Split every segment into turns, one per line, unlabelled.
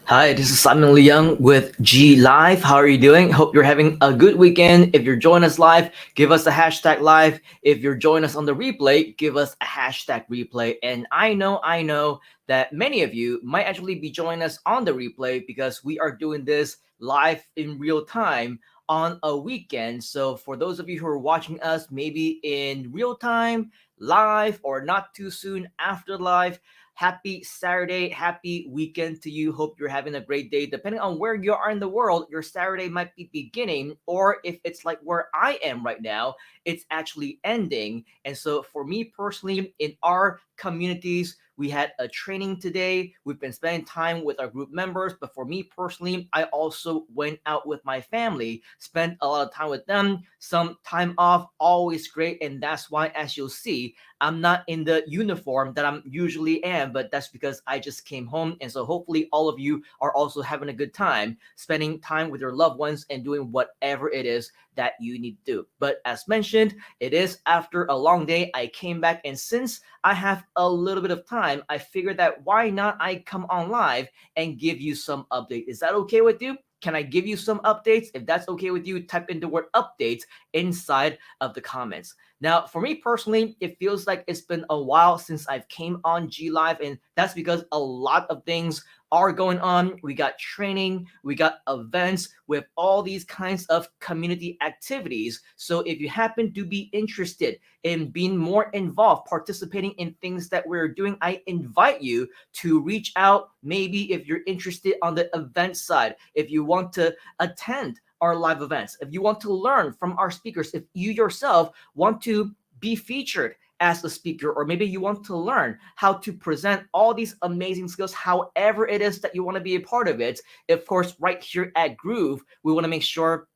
Hi, this is Simon Leung with GLIVE. How are you doing? Hope you're having a good weekend. If you're joining us live, give us a hashtag live. If you're joining us on the replay, give us a hashtag replay. And I know that many of you might actually be joining us on the replay because we are doing this live in real time on a weekend. So for those of you who are watching us maybe in real time, live, or not too soon after live, happy Saturday, happy weekend to you. Hope you're having a great day. Depending on where you are in the world, your Saturday might be beginning, or if it's like where I am right now, it's actually ending. And so for me personally, in our communities, we had a training today. We've been spending time with our group members, but for me personally, I also went out with my family, spent a lot of time with them, some time off, always great. And that's why, as you'll see, I'm not in the uniform that I'm usually am, but that's because I just came home. And so hopefully all of you are also having a good time, spending time with your loved ones and doing whatever it is that you need to do. But as mentioned, it is after a long day. I came back, and since I have a little bit of time, I figured that why not I come on live and give you some update. Is that okay with you? Can I give you some updates? If that's okay with you, type in the word updates inside of the comments. Now, for me personally, it feels like it's been a while since I've came on G Live, and that's because a lot of things are going on. We got training, we got events with all these kinds of community activities. So if you happen to be interested in being more involved, participating in things that we're doing, I invite you to reach out. Maybe if you're interested on the event side, if you want to attend our live events, if you want to learn from our speakers, if you yourself want to be featured as a speaker, or maybe you want to learn how to present all these amazing skills, however it is that you want to be a part of it. Of course, right here at Groove, we want to make sure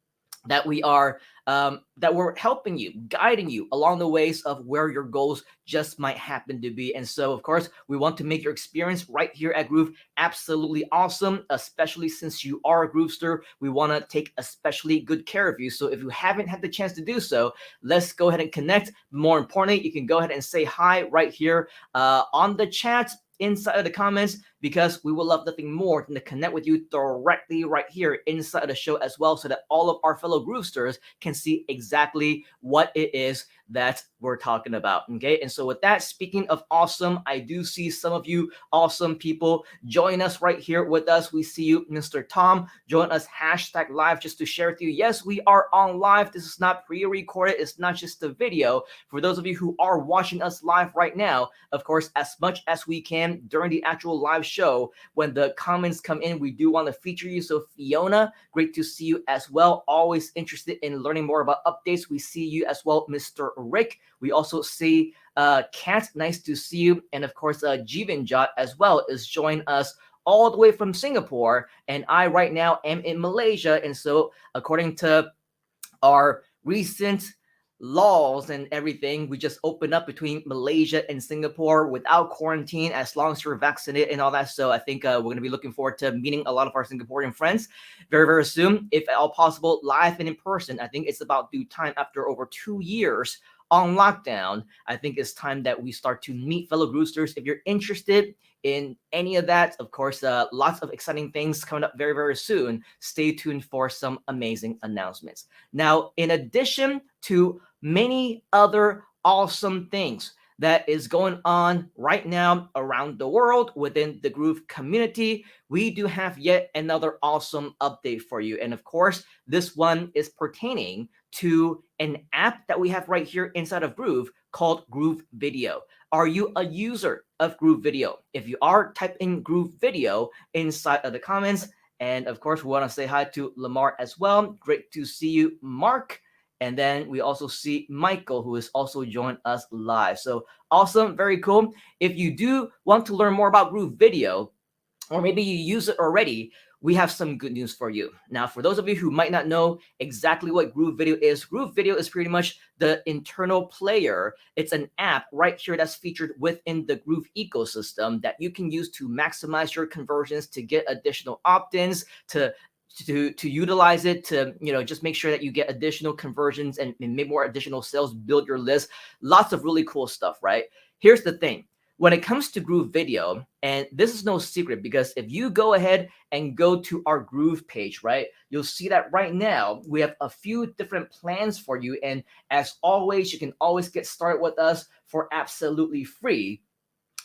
that we're helping you, guiding you along the ways of where your goals just might happen to be. And so, of course, we want to make your experience right here at Groove absolutely awesome, especially since you are a Groovester. We want to take especially good care of you. So if you haven't had the chance to do so, let's go ahead and connect. More importantly, you can go ahead and say hi right here on the chat inside of the comments, because we will love nothing more than to connect with you directly right here inside of the show as well, so that all of our fellow Groovesters can see exactly what it is that we're talking about. Okay, and so with that, speaking of awesome, I do see some of you awesome people join us right here with us. We see you, Mr. Tom, join us hashtag live, just to share with you, yes, we are on live. This is not pre-recorded, it's not just a video. For those of you who are watching us live right now, of course, as much as we can during the actual live show, when the comments come in, we do want to feature you. So Fiona, great to see you as well, always interested in learning more about updates. We see you as well, Mr. Rick. We also see Kat, nice to see you. And of course, Jivinjot as well is joining us all the way from Singapore. And I right now am in Malaysia. And so according to our recent laws and everything, we just opened up between Malaysia and Singapore without quarantine, as long as you're vaccinated and all that. So I think we're going to be looking forward to meeting a lot of our Singaporean friends very, very soon, if at all possible, live and in person. I think it's about due time after over 2 years on lockdown. I think it's time that we start to meet fellow Roosters. If you're interested in any of that, of course, lots of exciting things coming up very, very soon. Stay tuned for some amazing announcements. Now, in addition to many other awesome things that is going on right now around the world within the Groove community, we do have yet another awesome update for you. And of course, this one is pertaining to an app that we have right here inside of Groove called GrooveVideo. Are you a user of GrooveVideo? If you are, type in GrooveVideo inside of the comments. And of course, we want to say hi to Lamar as well. Great to see you, Mark. And then we also see Michael, who is also joined us live. So awesome, very cool. If you do want to learn more about GrooveVideo, or maybe you use it already, we have some good news for you. Now, for those of you who might not know exactly what GrooveVideo is pretty much the internal player. It's an app right here that's featured within the Groove ecosystem that you can use to maximize your conversions, to get additional opt-ins, to utilize it to, just make sure that you get additional conversions and make more additional sales, build your list. Lots of really cool stuff, right? Here's the thing. when it comes to GrooveVideo, and this is no secret because if you go ahead and go to our Groove page, right, you'll see that right now we have a few different plans for you. And as always, you can always get started with us for absolutely free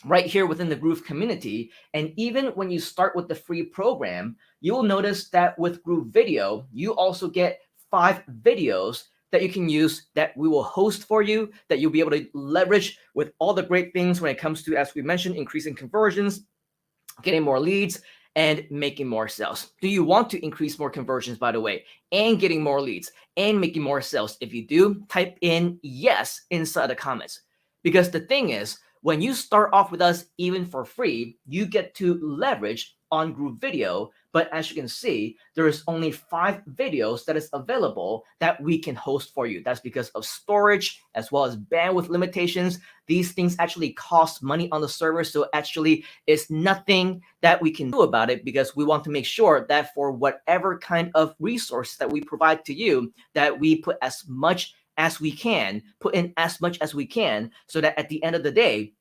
right here within the Groove community. And even when you start with the free program, you'll notice that with GrooveVideo, you also get 5 videos that you can use that we will host for you, that you'll be able to leverage with all the great things when it comes to, as we mentioned, increasing conversions, getting more leads, and making more sales. Do you want to increase more conversions, by the way, and getting more leads and making more sales? If you do, type in yes inside the comments. Because the thing is, when you start off with us even for free, you get to leverage on GrooveVideo. But as you can see, there is only 5 videos that is available that we can host for you. That's because of storage as well as bandwidth limitations. These things actually cost money on the server. So actually it's nothing that we can do about it, because we want to make sure that for whatever kind of resource that we provide to you, that we put as much as we can, put in as much as we can, so that at the end of the day,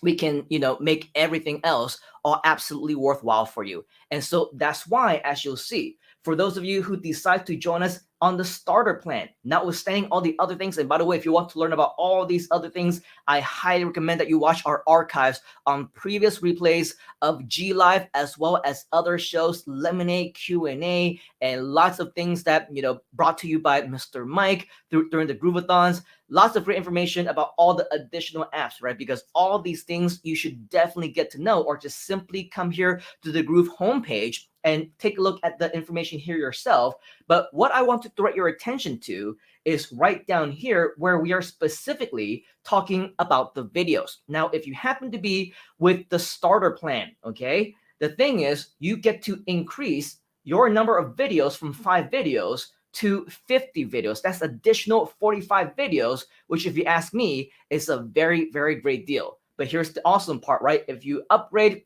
we can, make everything else all absolutely worthwhile for you. And so that's why, as you'll see, for those of you who decide to join us on the starter plan, notwithstanding all the other things, and by the way, if you want to learn about all these other things, I highly recommend that you watch our archives on previous replays of GLIVE, as well as other shows, Lemonade, Q&A, and lots of things that, brought to you by Mr. Mike during the Groovathons. Lots of great information about all the additional apps, right? Because all these things you should definitely get to know, or just simply come here to the Groove homepage and take a look at the information here yourself. But what I want to direct your attention to is right down here, where we are specifically talking about the videos. Now, if you happen to be with the starter plan, okay, the thing is you get to increase your number of videos from 5 videos to 50 videos. That's additional 45 videos, which, if you ask me, is a very, very great deal. But here's the awesome part, right? If you upgrade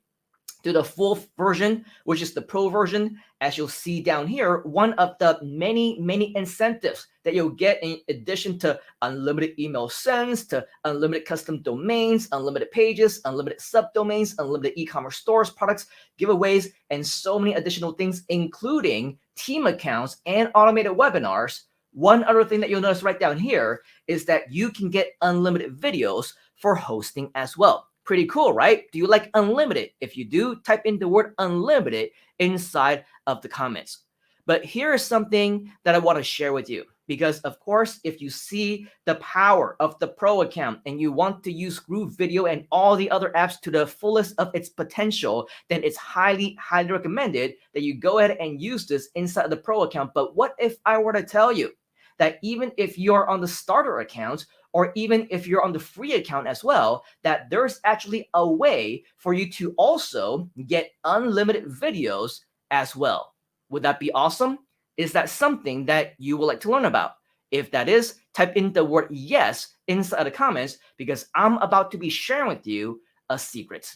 to the full version, which is the pro version, as you'll see down here, one of the many, many incentives that you'll get in addition to unlimited email sends, to unlimited custom domains, unlimited pages, unlimited subdomains, unlimited e-commerce stores, products, giveaways, and so many additional things, including team accounts and automated webinars. One other thing that you'll notice right down here is that you can get unlimited videos for hosting as well. Pretty cool, right? Do you like unlimited? If you do, type in the word unlimited inside of the comments. But here is something that I want to share with you, because of course, if you see the power of the pro account and you want to use GrooveVideo and all the other apps to the fullest of its potential, then it's highly, highly recommended that you go ahead and use this inside the pro account. But what if I were to tell you that even if you're on the starter account, or even if you're on the free account as well, that there's actually a way for you to also get unlimited videos as well? Would that be awesome? Is that something that you would like to learn about? If that is, type in the word yes inside the comments, because I'm about to be sharing with you a secret.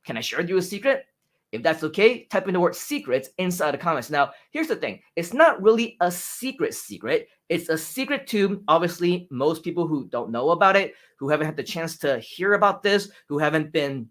Can I share with you a secret? If that's okay, type in the word secrets inside the comments. Now, here's the thing. It's not really a secret. It's a secret to, obviously, most people who don't know about it, who haven't had the chance to hear about this, who haven't been,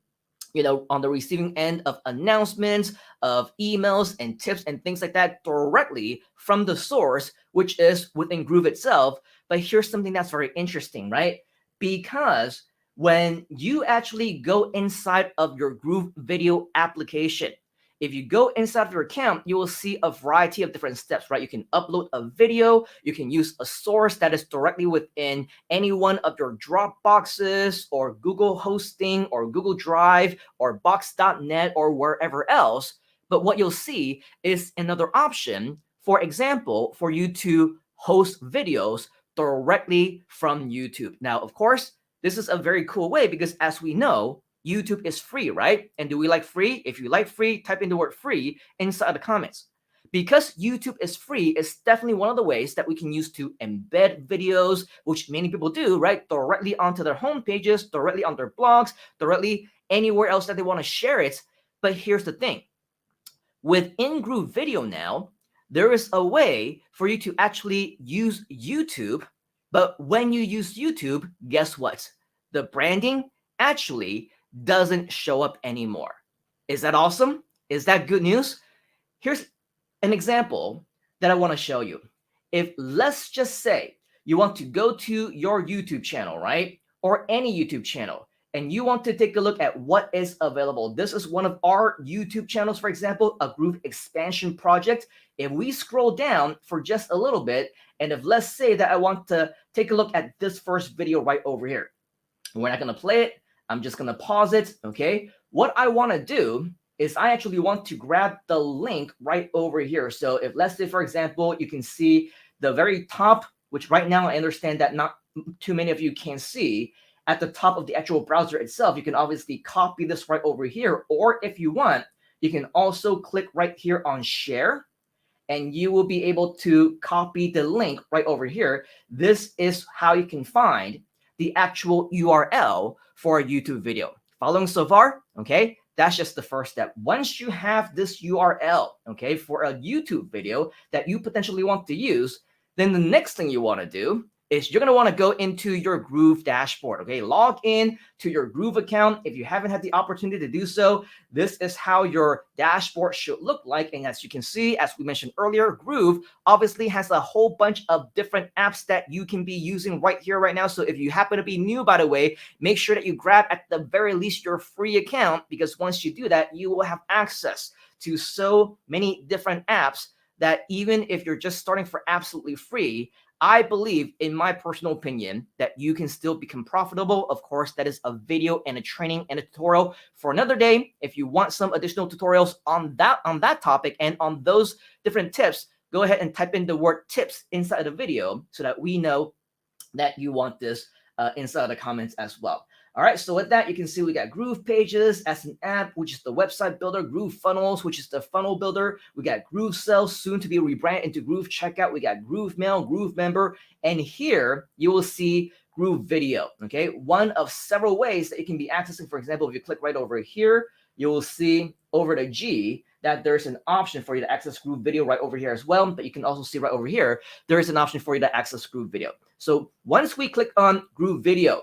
on the receiving end of announcements, of emails and tips and things like that directly from the source, which is within Groove itself. But here's something that's very interesting, right? Because when you actually go inside of your GrooveVideo application, if you go inside of your account, you will see a variety of different steps, right? You can upload a video, you can use a source that is directly within any one of your Dropboxes or Google Hosting or Google Drive or Box.net or wherever else. But what you'll see is another option, for example, for you to host videos directly from YouTube. Now, of course, this is a very cool way, because as we know, YouTube is free, right? And do we like free? If you like free, type in the word free inside the comments. Because YouTube is free, it's definitely one of the ways that we can use to embed videos, which many people do, right? Directly onto their home pages, directly on their blogs, directly anywhere else that they want to share it. But here's the thing. Within GrooveVideo now, there is a way for you to actually use YouTube. But when you use YouTube, guess what? The branding actually doesn't show up anymore. Is that awesome? Is that good news? Here's an example that I want to show you. If, let's just say, you want to go to your YouTube channel, right? Or any YouTube channel, and you want to take a look at what is available. This is one of our YouTube channels, for example, a Groove expansion project. If we scroll down for just a little bit, and if let's say that I want to take a look at this first video right over here, we're not going to play it. I'm just going to pause it, okay? What I want to do is I actually want to grab the link right over here. So if, let's say, for example, you can see the very top, which right now I understand that not too many of you can see, at the top of the actual browser itself, you can obviously copy this right over here. Or if you want, you can also click right here on share, and you will be able to copy the link right over here. This is how you can find the actual URL for a YouTube video. Following so far? Okay, that's just the first step. Once you have this URL, okay, for a YouTube video that you potentially want to use, then the next thing you want to do is you're going to want to go into your Groove dashboard, okay? Log in to your Groove account. If you haven't had the opportunity to do so, this is how your dashboard should look like. And as you can see, as we mentioned earlier, Groove obviously has a whole bunch of different apps that you can be using right here, right now. So if you happen to be new, by the way, make sure that you grab at the very least your free account, because once you do that, you will have access to so many different apps that even if you're just starting for absolutely free, I believe, in my personal opinion, that you can still become profitable. Of course, that is a video and a training and a tutorial for another day. If you want some additional tutorials on that topic and on those different tips, go ahead and type in the word tips inside the video so that we know that you want this inside the comments as well. All right, so with that, you can see we got Groove Pages as an app, which is the website builder, Groove Funnels, which is the funnel builder. We got Groove Sales, soon to be rebranded into Groove Checkout. We got Groove Mail, Groove Member, and here you will see Groove Video, okay? One of several ways that you can be accessing. For example, if you click right over here, you will see over the G that there's an option for you to access Groove Video right over here as well. But you can also see right over here, there is an option for you to access Groove Video. So once we click on Groove Video,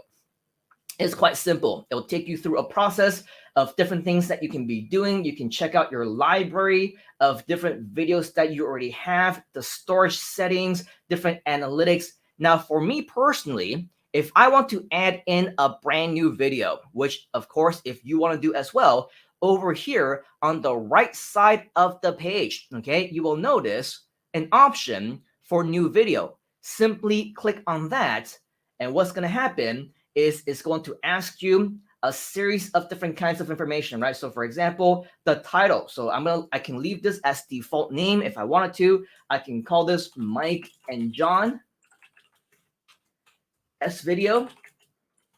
it's quite simple. It'll take you through a process of different things that you can be doing. You can check out your library of different videos that you already have, the storage settings, different analytics. Now, for me personally, if I want to add in a brand new video, which of course, if you want to do as well, over here on the right side of the page, okay, you will notice an option for new video. Simply click on that, and what's going to happen is it's going to ask you a series of different kinds of information, right? So for example, the title. So I can leave this as default name if I wanted to. I can call this Mike and John S video,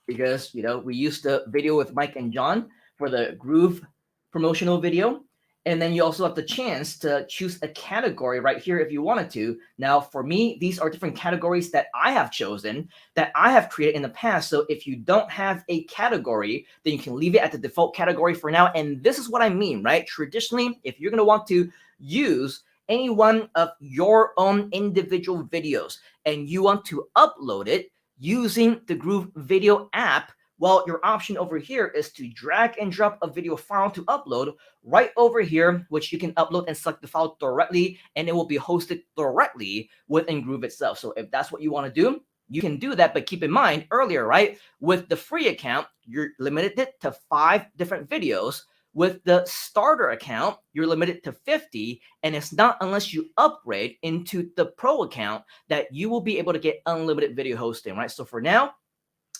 because we used the video with Mike and John for the Groove promotional video. And then you also have the chance to choose a category right here if you wanted to. Now, for me, these are different categories that I have chosen, that I have created in the past. So if you don't have a category, then you can leave it at the default category for now. And this is what I mean, right? Traditionally, if you're going to want to use any one of your own individual videos and you want to upload it using the GrooveVideo app, well, your option over here is to drag and drop a video file to upload right over here, which you can upload and select the file directly, and it will be hosted directly within Groove itself. So if that's what you want to do, you can do that. But keep in mind earlier, right, with the free account, you're limited it to 5 different videos. With the starter account, you're limited to 50, and it's not unless you upgrade into the pro account that you will be able to get unlimited video hosting, right? So for now,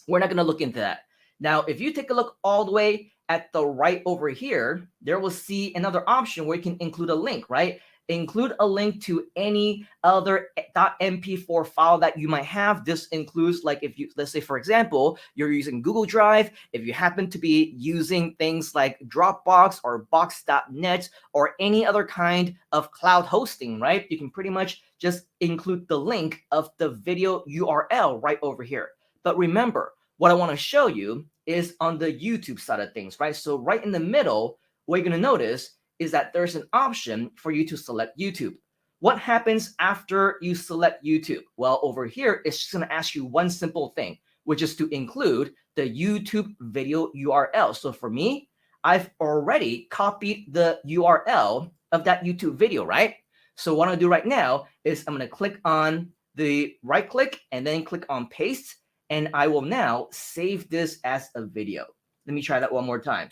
we're not going to look into that. Now, if you take a look all the way at the right over here, there will see another option where you can include a link, right? Include a link to any other .mp4 file that you might have. This includes, like, if you, let's say, for example, you're using Google Drive, if you happen to be using things like Dropbox or Box.net or any other kind of cloud hosting, right? You can pretty much just include the link of the video URL right over here. But remember, what I want to show you is on the YouTube side of things, right? So right in the middle, what you're going to notice is that there's an option for you to select YouTube. What happens after you select YouTube? Well, over here, it's just going to ask you one simple thing, which is to include the YouTube video URL. So for me, I've already copied the URL of that YouTube video, right? So what I'm gonna do right now is I'm gonna click on the right click and then click on paste, and I will now save this as a video. Let me try that one more time.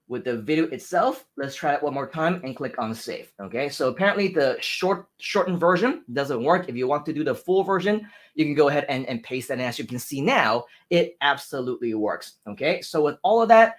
With the video itself, let's try it one more time and click on save. Okay, so apparently the shortened version doesn't work. If you want to do the full version, you can go ahead and paste that. And as you can see now, it absolutely works. Okay, so with all of that,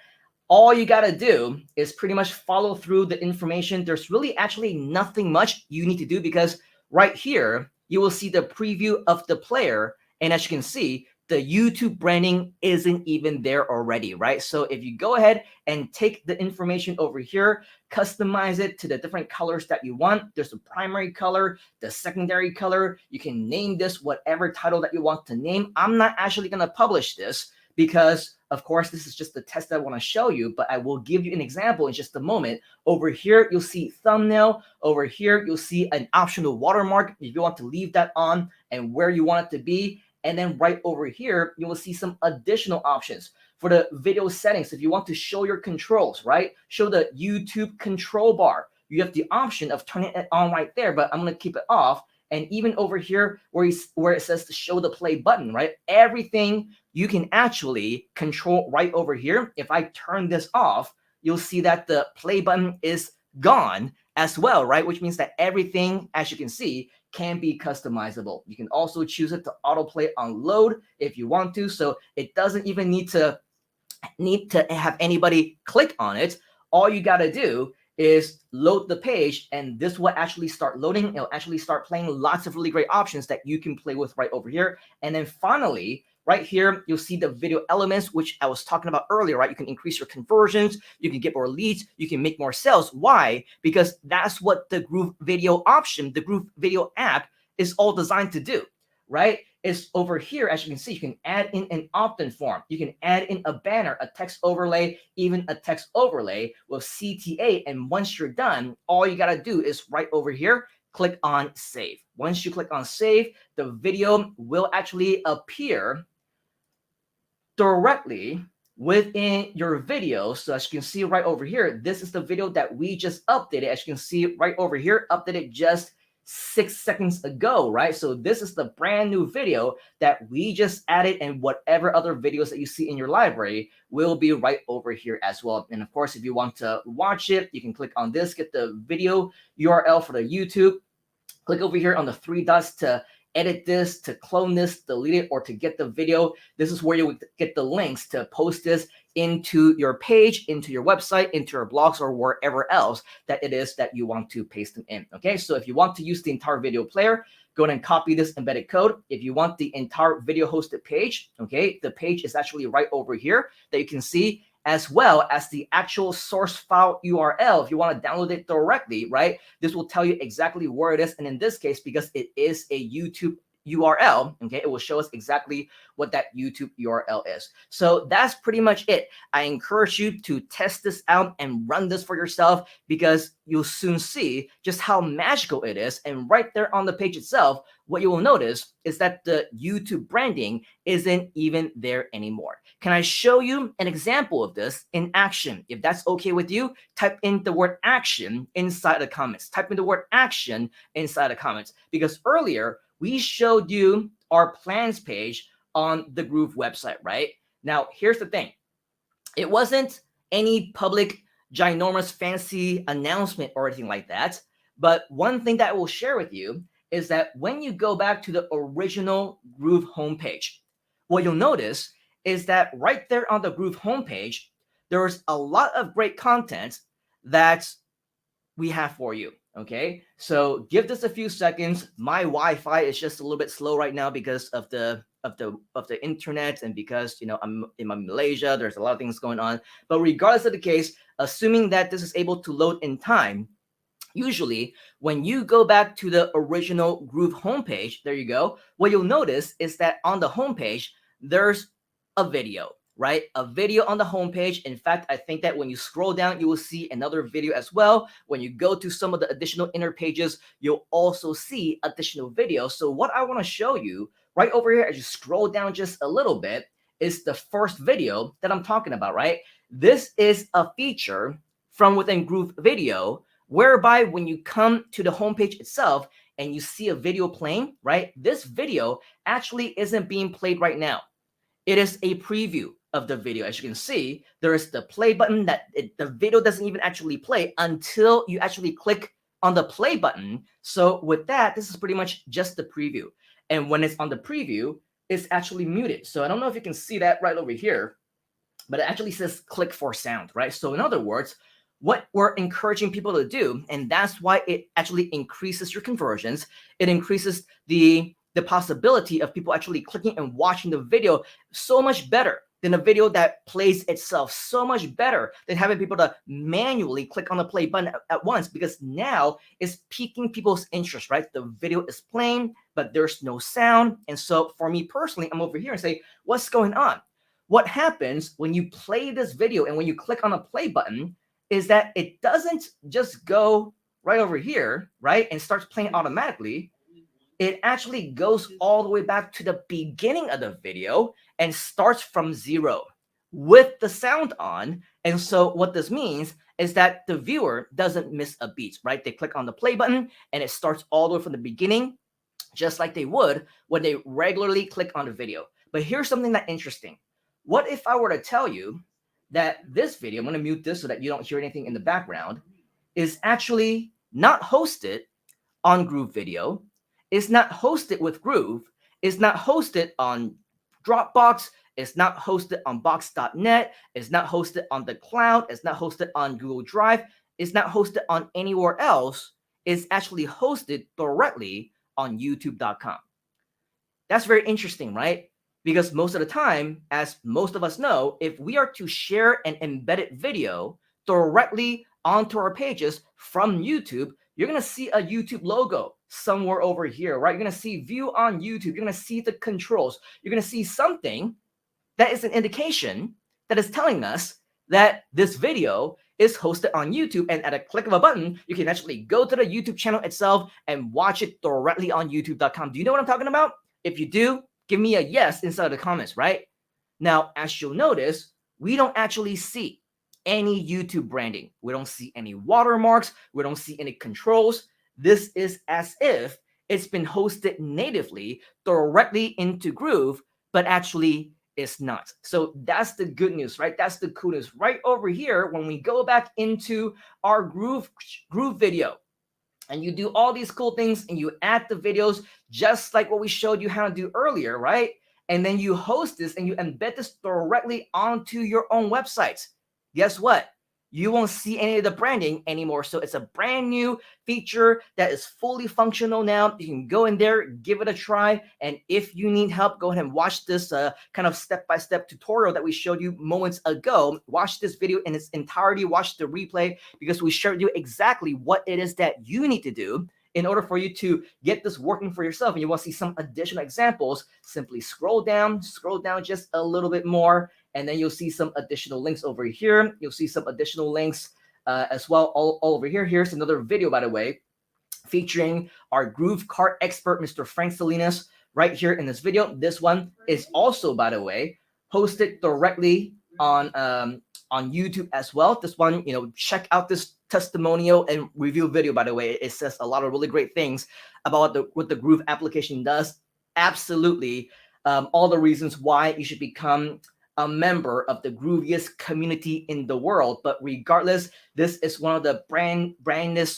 all you got to do is pretty much follow through the information. There's really actually nothing much you need to do, because right here, you will see the preview of the player. And as you can see, the YouTube branding isn't even there already, right? So if you go ahead and take the information over here, customize it to the different colors that you want. There's a primary color, the secondary color. You can name this whatever title that you want to name. I'm not actually going to publish this because, of course, this is just the test that I want to show you, but I will give you an example in just a moment. Over here, you'll see thumbnail. Over here, you'll see an optional watermark if you want to leave that on and where you want it to be. And then right over here, you will see some additional options for the video settings. If you want to show your controls, right? Show the YouTube control bar. You have the option of turning it on right there, but I'm going to keep it off. And even over here where it says to show the play button, right? Everything you can actually control right over here. If I turn this off, you'll see that the play button is gone as well, right? Which means that everything, as you can see, can be customizable. You can also choose it to autoplay on load if you want to. So it doesn't even need to have anybody click on it. All you got to do is load the page, and this will actually start loading. It'll actually start playing lots of really great options that you can play with right over here. And then finally, right here, you'll see the video elements, which I was talking about earlier, right? You can increase your conversions, you can get more leads, you can make more sales. Why? Because that's what the GrooveVideo option, the GrooveVideo app is all designed to do, right? It's over here, as you can see, you can add in an opt-in form. You can add in a banner, a text overlay, even a text overlay with CTA. And once you're done, all you got to do is right over here, click on save. Once you click on save, the video will actually appear directly within your video. So as you can see right over here, this is the video that we just updated. As you can see right over here, updated just 6 seconds ago, right? So this is the brand new video that we just added, and whatever other videos that you see in your library will be right over here as well. And of course, if you want to watch it, you can click on this, get the video URL for the YouTube, click over here on the 3 dots to edit this, to clone this, delete it, or to get the video. This is where you would get the links to post this into your page, into your website, into your blogs, or wherever else that it is that you want to paste them in. Okay, so if you want to use the entire video player, go ahead and copy this embedded code. If you want the entire video hosted page, okay, the page is actually right over here that you can see, as well as the actual source file URL. If you want to download it directly, right, this will tell you exactly where it is. And in this case, because it is a YouTube URL, okay, it will show us exactly what that YouTube URL is. So that's pretty much it. I encourage you to test this out and run this for yourself, because you'll soon see just how magical it is. And right there on the page itself, what you will notice is that the YouTube branding isn't even there anymore. Can I show you an example of this in action? If that's okay with you, type in the word action inside the comments. Type in the word action inside the comments, because earlier we showed you our plans page on the Groove website, right? Now, here's the thing. It wasn't any public, ginormous, fancy announcement or anything like that. But one thing that I will share with you is that when you go back to the original Groove homepage, what you'll notice is that right there on the Groove homepage, there's a lot of great content that we have for you. Okay, so give this a few seconds. My Wi-Fi is just a little bit slow right now because of the internet, and because, you know, I'm in Malaysia, there's a lot of things going on. But regardless of the case, assuming that this is able to load in time, usually when you go back to the original Groove homepage, there you go, what you'll notice is that on the homepage, there's a video. right? A video on the homepage. In fact, I think that when you scroll down, you will see another video as well. When you go to some of the additional inner pages, you'll also see additional videos. So what I want to show you right over here, as you scroll down just a little bit, is the first video that I'm talking about, right? This is a feature from within GrooveVideo, whereby when you come to the homepage itself and you see a video playing, right? This video actually isn't being played right now. It is a preview of the video. As you can see, there is the play button that the video doesn't even actually play until you actually click on the play button. So with that, this is pretty much just the preview. And when it's on the preview, it's actually muted. So I don't know if you can see that right over here, but it actually says click for sound, right? So in other words, what we're encouraging people to do, and that's why it actually increases your conversions, it increases the possibility of people actually clicking and watching the video so much better than a video that plays itself, so much better than having people to manually click on the play button at once, because now it's piquing people's interest, right? The video is playing, but there's no sound. And so for me personally, I'm over here and say, what's going on? What happens when you play this video and when you click on the play button is that it doesn't just go right over here, right, and starts playing automatically. It actually goes all the way back to the beginning of the video and starts from zero with the sound on. And so what this means is that the viewer doesn't miss a beat, right? They click on the play button and it starts all the way from the beginning, just like they would when they regularly click on the video. But here's something that's interesting. What if I were to tell you that this video, I'm going to mute this so that you don't hear anything in the background, is actually not hosted on GrooveVideo, is not hosted with Groove, is not hosted on Dropbox, it's not hosted on Box.net, it's not hosted on the cloud, it's not hosted on Google Drive, it's not hosted on anywhere else, it's actually hosted directly on YouTube.com. That's very interesting, right? Because most of the time, as most of us know, if we are to share an embedded video directly onto our pages from YouTube, you're going to see a YouTube logo somewhere over here, right? You're going to see view on YouTube. You're going to see the controls. You're going to see something that is an indication that is telling us that this video is hosted on YouTube. And at a click of a button, you can actually go to the YouTube channel itself and watch it directly on YouTube.com. Do you know what I'm talking about? If you do, give me a yes inside the comments, right? Now, as you'll notice, we don't actually see any YouTube branding. We don't see any watermarks. We don't see any controls. This is as if it's been hosted natively directly into Groove, but actually it's not. So that's the good news, right? That's the cool news. Right over here, when we go back into our GrooveVideo, and you do all these cool things and you add the videos just like what we showed you how to do earlier, right? And then you host this and you embed this directly onto your own websites. Guess what? You won't see any of the branding anymore. So it's a brand new feature that is fully functional now. You can go in there, give it a try. And if you need help, go ahead and watch this kind of step-by-step tutorial that we showed you moments ago. Watch this video in its entirety. Watch the replay, because we showed you exactly what it is that you need to do in order for you to get this working for yourself. And you want to see some additional examples, simply scroll down just a little bit more. And then you'll see some additional links over here. You'll see some additional links as well all over here. Here's another video, by the way, featuring our Groove cart expert, Mr. Frank Salinas, right here in this video. This one is also, by the way, hosted directly on YouTube as well. This one, check out this testimonial and review video, by the way. It says a lot of really great things about what the Groove application does. Absolutely. All the reasons why you should become a member of the grooviest community in the world. But regardless, this is one of the brand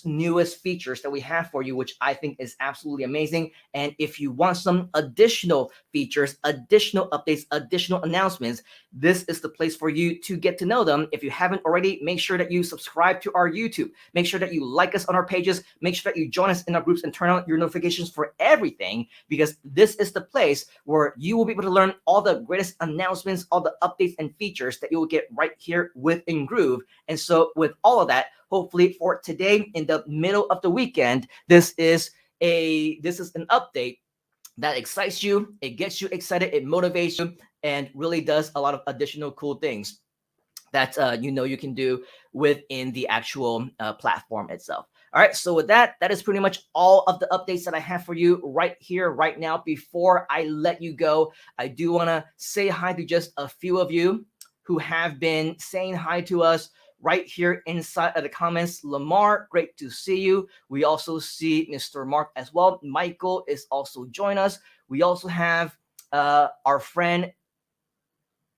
newest features that we have for you, which I think is absolutely amazing. And if you want some additional features, additional updates, additional announcements, this is the place for you to get to know them. If you haven't already, make sure that you subscribe to our YouTube. Make sure that you like us on our pages. Make sure that you join us in our groups and turn on your notifications for everything, because this is the place where you will be able to learn all the greatest announcements, all the updates and features that you will get right here within Groove. And so with all of that, hopefully for today in the middle of the weekend, this is an update that excites you, it gets you excited, it motivates you, and really does a lot of additional cool things that you can do within the actual platform itself. All right, so with that, that is pretty much all of the updates that I have for you right here, right now. Before I let you go, I do want to say hi to just a few of you who have been saying hi to us right here inside of the comments. Lamar, great to see you. We also see Mr. Mark as well. Michael is also joining us. We also have our friend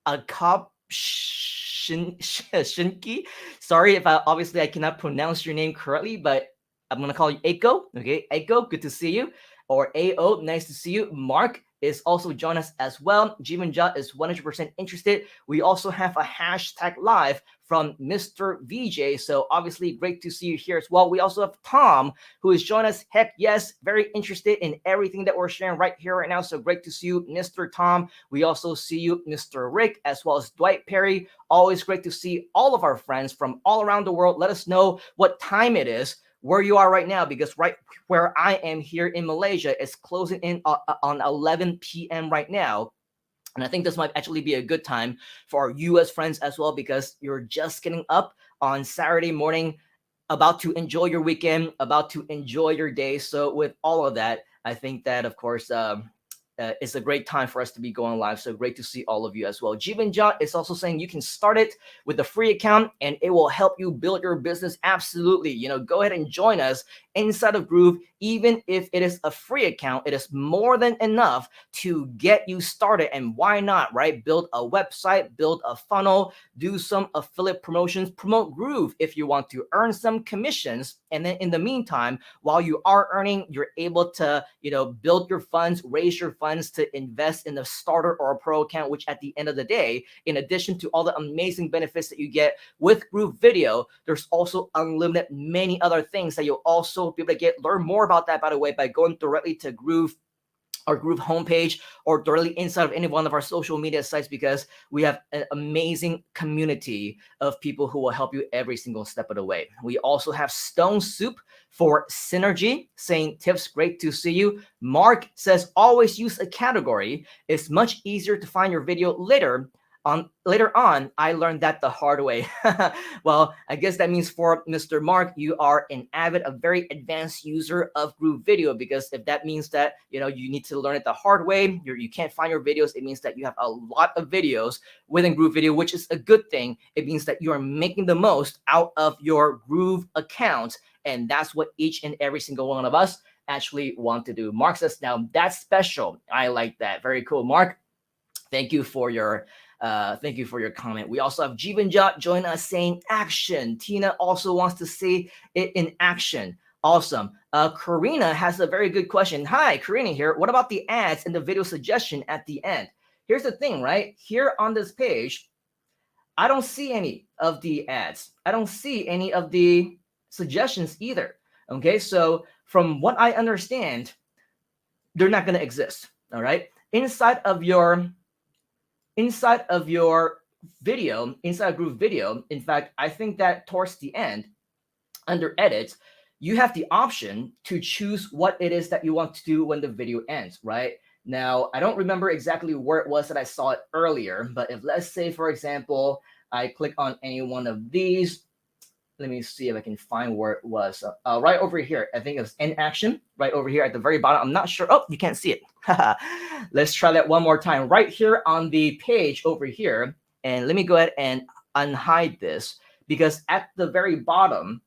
Akop Shinki. Sorry if obviously I cannot pronounce your name correctly, but I'm going to call you Eiko. Okay, Eiko, good to see you. Or AO, nice to see you. Mark is also joining us as well. Jimin Ja is 100% interested. We also have a hashtag live from Mr. VJ. So obviously great to see you here as well. We also have Tom who is joining us. Heck yes, very interested in everything that we're sharing right here, right now. So great to see you, Mr. Tom. We also see you, Mr. Rick, as well as Dwight Perry. Always great to see all of our friends from all around the world. Let us know what time it is where you are right now, because right where I am here in Malaysia, it's closing in on 11 p.m. right now. And I think this might actually be a good time for our US friends as well, because you're just getting up on Saturday morning, about to enjoy your weekend, about to enjoy your day. So with all of that, I think that, of course, it's a great time for us to be going live. So great to see all of you as well. Jivan Ja is also saying you can start it with a free account and it will help you build your business. Absolutely. Go ahead and join us inside of Groove. Even if it is a free account, it is more than enough to get you started. And why not, right? Build a website, build a funnel, do some affiliate promotions, promote Groove if you want to earn some commissions. And then in the meantime, while you are earning, you're able to, build your funds, raise your funds to invest in a starter or a pro account, which at the end of the day, in addition to all the amazing benefits that you get with GrooveVideo, there's also unlimited many other things that you'll also be able to learn more about that, by the way, by going directly to Groove, our Groove homepage, or directly inside of any one of our social media sites, because we have an amazing community of people who will help you every single step of the way. We also have Stone Soup for Synergy saying, tips, great to see you. Mark says, always use a category. It's much easier to find your video later on. I learned that the hard way. Well, I guess that means for Mr. Mark, you are an avid, a very advanced user of GrooveVideo, because if that means that you need to learn it the hard way, you can't find your videos, it means that you have a lot of videos within GrooveVideo, which is a good thing. It means that you are making the most out of your Groove account, and that's what each and every single one of us actually want to do. Mark says, now that's special. I like that. Very cool, Mark. Thank you for your comment. We also have Jivanjot join us saying action. Tina also wants to see it in action. Awesome. Karina has a very good question. Hi, Karina here. What about the ads and the video suggestion at the end? Here's the thing, right? Here on this page, I don't see any of the ads. I don't see any of the suggestions either. Okay, so from what I understand, they're not going to exist. All right. Inside of your video, inside GrooveVideo, in fact, I think that towards the end, under edit, you have the option to choose what it is that you want to do when the video ends, right? Now, I don't remember exactly where it was that I saw it earlier, but if, let's say, for example, I click on any one of these, let me see if I can find where it was. Right over here, I think it was in action, right over here at the very bottom. I'm not sure. Oh, you can't see it. Let's try that one more time. Right here on the page over here. And let me go ahead and unhide this, because at the very bottom,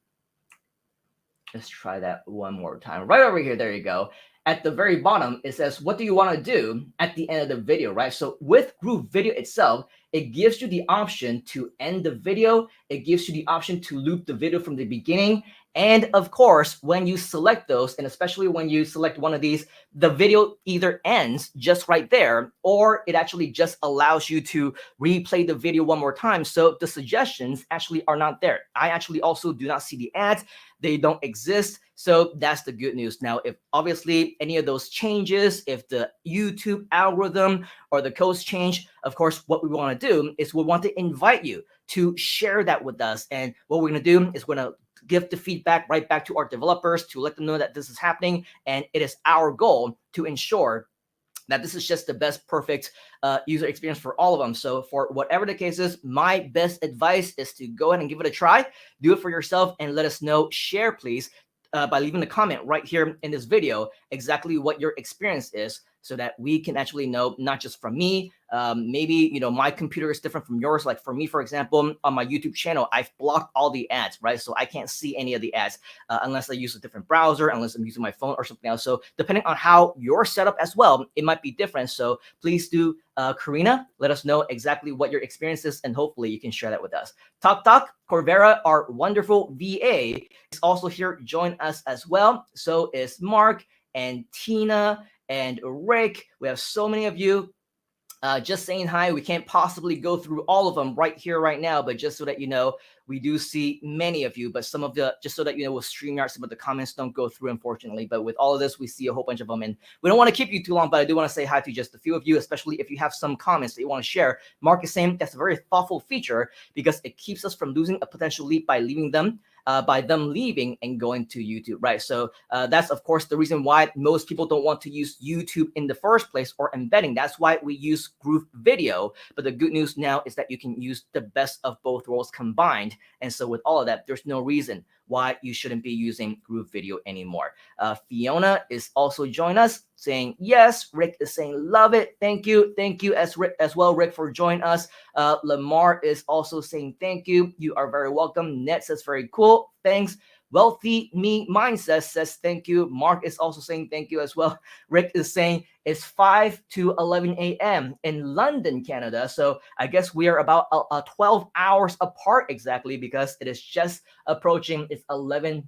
let's try that one more time. Right over here, there you go. At the very bottom, it says, what do you want to do at the end of the video, right? So with GrooveVideo itself, it gives you the option to end the video. It gives you the option to loop the video from the beginning. And of course, when you select those, and especially when you select one of these, the video either ends just right there, or it actually just allows you to replay the video one more time. So the suggestions actually are not there. I actually also do not see the ads. They don't exist. So that's the good news. Now, if obviously any of those changes, if the YouTube algorithm or the codes change, of course, what we want to do is we want to invite you to share that with us. And what we're going to do is we're going to give the feedback right back to our developers to let them know that this is happening. And it is our goal to ensure that this is just the best perfect user experience for all of them. So for whatever the case is, my best advice is to go ahead and give it a try, do it for yourself, and let us know. Share, please, by leaving a comment right here in this video exactly what your experience is, so that we can actually know, not just from me, maybe, you know, my computer is different from yours. Like for me, for example, on my YouTube channel, I've blocked all the ads, right? So I can't see any of the ads unless I use a different browser, unless I'm using my phone or something else. So depending on how you're set up as well, it might be different. So please do, Karina, let us know exactly what your experience is, and hopefully you can share that with us. Talk, Corvera, our wonderful VA, is also here. Join us as well. So is Mark and Tina and Rick. We have so many of you just saying hi. We can't possibly go through all of them right here, right now, but just so that you know, we do see many of you, but some of the, just so that you know, with StreamYard, some of the comments don't go through, unfortunately. But with all of this, we see a whole bunch of them, and we don't want to keep you too long, but I do want to say hi to just a few of you, especially if you have some comments that you want to share. Mark is saying that's a very thoughtful feature because it keeps us from losing a potential lead by leaving them. By them leaving and going to YouTube, right? So that's, of course, the reason why most people don't want to use YouTube in the first place, or embedding. That's why we use GrooveVideo. But the good news now is that you can use the best of both worlds combined. And so with all of that, there's no reason why you shouldn't be using GrooveVideo anymore. Fiona is also joining us, saying yes. Rick is saying love it. Thank you as well, Rick, for joining us. Lamar is also saying thank you. You are very welcome. Ned says very cool. Thanks. Wealthy Me Mindset says thank you. Mark is also saying thank you as well. Rick is saying it's 5 to 11 a.m. in London, Canada. So I guess we are about 12 hours apart exactly, because it is just approaching. It's 11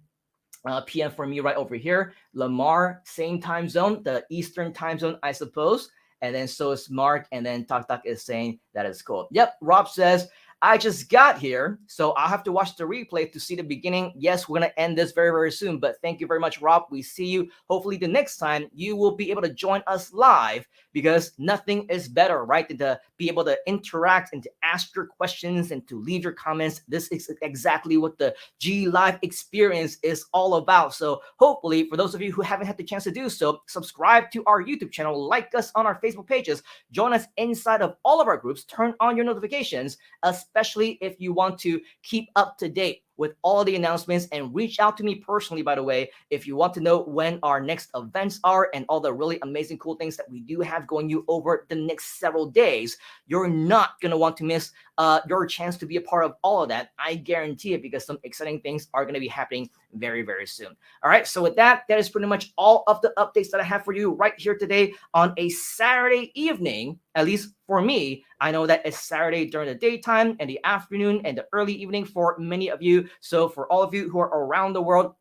p.m. for me right over here. Lamar, same time zone, the Eastern time zone, I suppose. And then so is Mark. And then Tok is saying that is cool. Yep. Rob says, I just got here, so I'll have to watch the replay to see the beginning. Yes, we're going to end this very, very soon, but thank you very much, Rob. We see you. Hopefully the next time you will be able to join us live, because nothing is better, right, than to be able to interact and to ask your questions and to leave your comments. This is exactly what the GLIVE experience is all about. So hopefully, for those of you who haven't had the chance to do so, subscribe to our YouTube channel, like us on our Facebook pages, join us inside of all of our groups, turn on your notifications, especially if you want to keep up to date with all the announcements, and reach out to me personally, by the way, if you want to know when our next events are and all the really amazing cool things that we do have going you over the next several days. You're not going to want to miss your chance to be a part of all of that. I guarantee it, because some exciting things are going to be happening very, very soon. All right. So with that, that is pretty much all of the updates that I have for you right here today on a Saturday evening. At least for me, I know that it's Saturday during the daytime and the afternoon and the early evening for many of you. So for all of you who are around the world,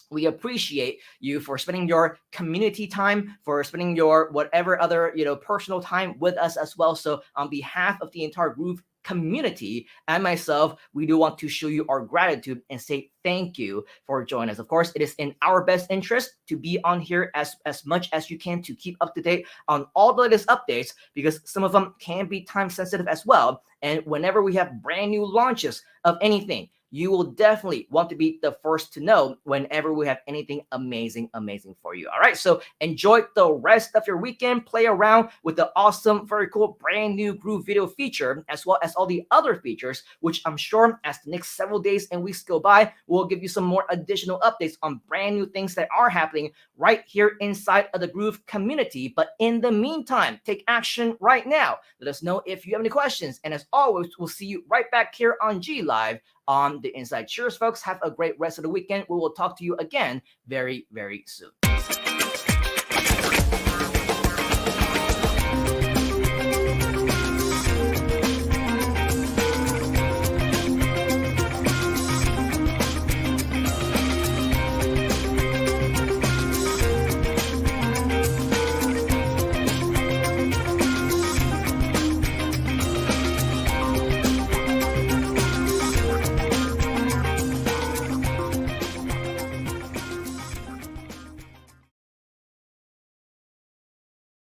we appreciate you for spending your community time, for spending your whatever other, personal time with us as well. So on behalf of the entire Groove community and myself, we do want to show you our gratitude and say thank you for joining us. Of course, it is in our best interest to be on here as much as you can to keep up to date on all the latest updates, because some of them can be time sensitive as well. And whenever we have brand new launches of anything, you will definitely want to be the first to know whenever we have anything amazing for you. All right, so enjoy the rest of your weekend. Play around with the awesome, very cool, brand new GrooveVideo feature, as well as all the other features, which I'm sure as the next several days and weeks go by, we'll give you some more additional updates on brand new things that are happening right here inside of the Groove community. But in the meantime, take action right now. Let us know if you have any questions. And as always, we'll see you right back here on GLive on the inside. Cheers, folks. Have a great rest of the weekend. We will talk to you again very, very soon.